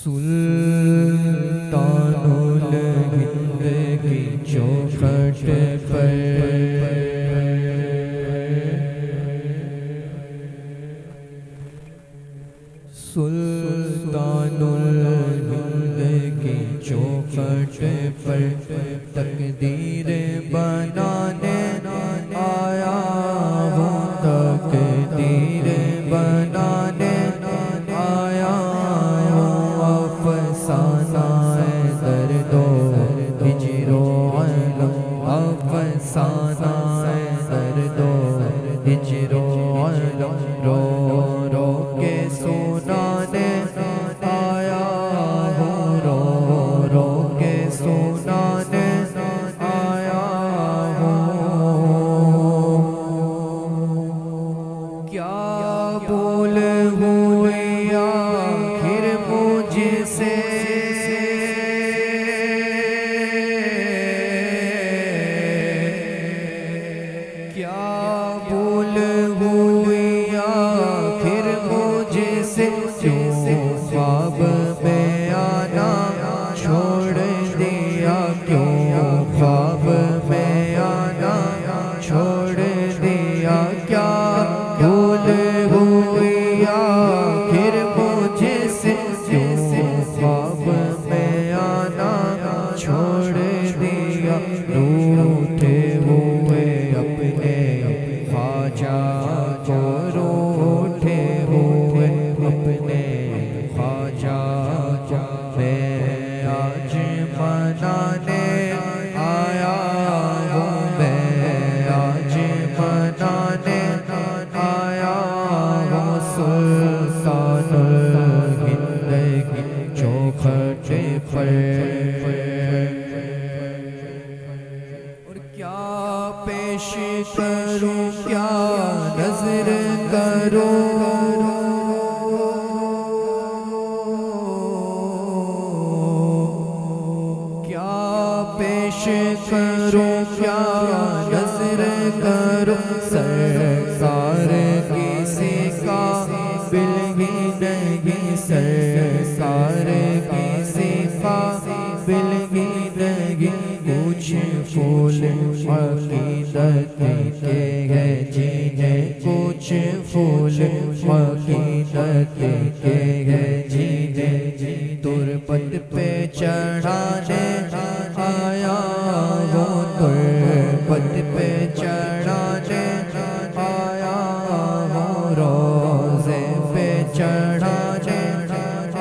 سلطان الہند کی چوکھٹ پر سلطان الہند کی چوکھٹ پر تقدیر بنانے آیا ہوں، تقدیر بنانے آیا ہوں، افسانہ درد و ہجر و علم، افسانہ درد و ہجر و علم، رو رو کے سنانے آیا ہوں، رو رو کے سنانے آیا ہوں۔ کیا بھول ہوئی آخر مجھ سے، کیا بھول ہوئی آخر مجھ سے، کیوں خواب میں آنا چھوڑ دیا، کیوں خواب میں آنا چھوڑ دیا، کیا بھول ہوئی آخر مجھ سے، کیوں خواب میں آنا چھوڑ دیا، روٹھے ہوئے اپنے خواجہ کو، روٹھے ہوئے اپنے خواجہ کو میں آج منانے آیا ہوں، میں آج منانے آیا ہوں، سلطان الہند کی چوکھٹ پر۔ اور کیا پیش کروں، کیا نظر کروں، کیا پیش کروں، کیا نظر کروں، سرکار کسی قابل ہی نہیں، سرکار کسی قابل ہی نہیں، کچھ پھول عقیدت کے ہیں جنہیں، کچھ پھول عقیدت کے ہیں جنہیں، تربت پہ چڑھانے آیا ہوں، تربت پہ چڑھانے آیا ہوں، روزے پہ چڑھانے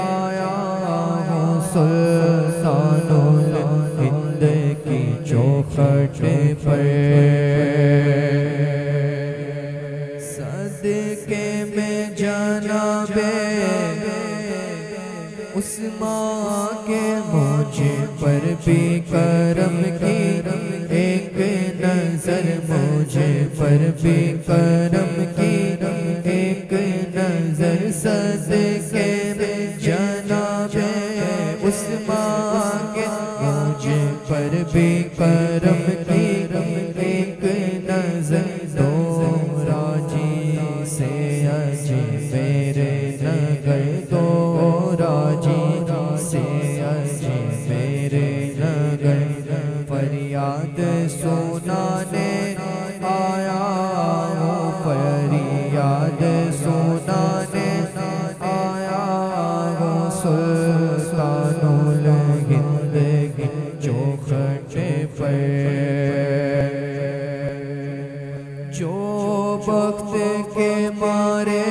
آیا ہوں، سلطان الہند کی چوکھٹ پر۔ صدقے میں جناب عثمان کے مجھ پر بھی کرم کی، ایک نظر مجھ پر بھی کرم کی، ایک نظر صدقے میں جناب عثمان کے مجھ پر بھی کرم کی، ایک نظر دو راجی سے اج میرے نگر، دو راجی سے اج میرے نگر، فریاد سنانے آیا ہوں، فریاد سنانے آیا ہوں، سلطان الہند کی چوکھٹ پر۔ جو وقت کے مارے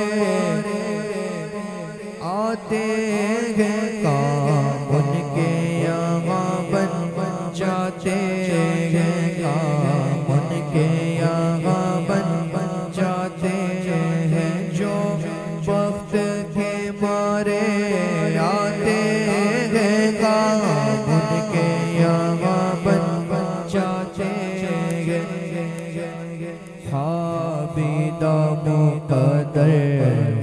آتے ہیں کام ان کے یہاں بن جاتے ہیں، کام ان کے یہاں بن جاتے ہیں، جو وقت کے مارے آتے ہیں کام ان کے یہاں بن جاتے ہیں، خوابیدہ مقدر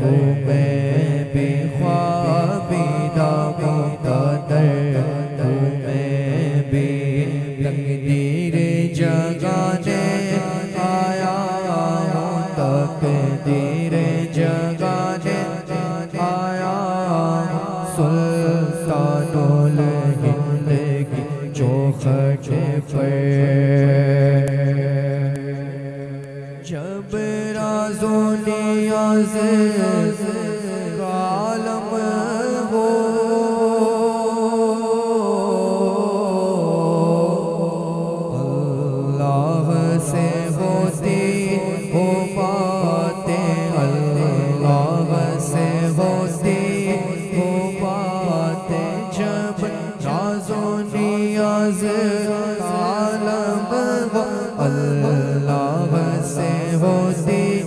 ہوں میں بھی، خوابیدہ سلطان الہند کی چوکھٹ پر جب راز و نیاز کا عالم ہو اللہ سے ہوتی ہو باتیں اللہ سے ہوتی ہو باتیں جب راز و نیاز کا عالم ہو اللہ سے ہوتی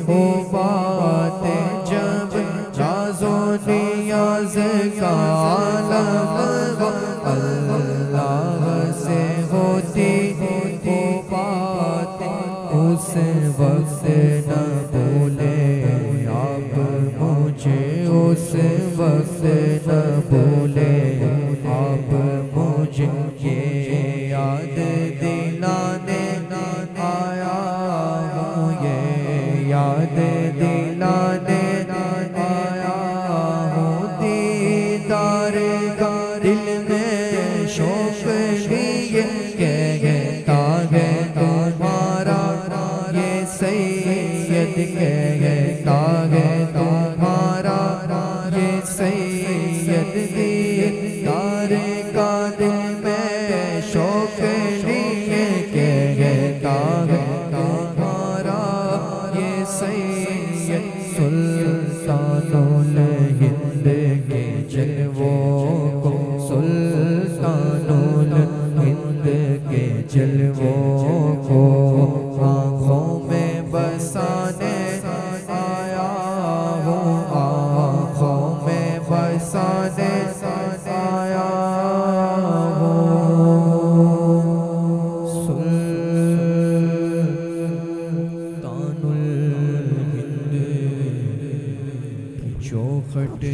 ہو باتیں جب راز و نیاز کا عالم ہو اللہ سے ہوتی ہو باتیں اس وقت نہ بھولے آپ مجھے اس وقت نہ بھولے آپ مجھے یہ یاد دلانے آیا ہوں یہ یاد دلانے آیا ہوں دیدار کا دل میں شوق لیے کہتا ہے تمہارا یہ سید کہتا ہے تمہارا یہ سید دیدار کا دل میں شوق لیے کہتا ہے تمہارا یہ سید سلطان الہند کے جلووں کو سلطان الہند کے جلووں کو آنکھوں میں بسانے آیا ہوں آنکھوں میں بسانے آیا ہوں سلطان الہند کی چوکھٹ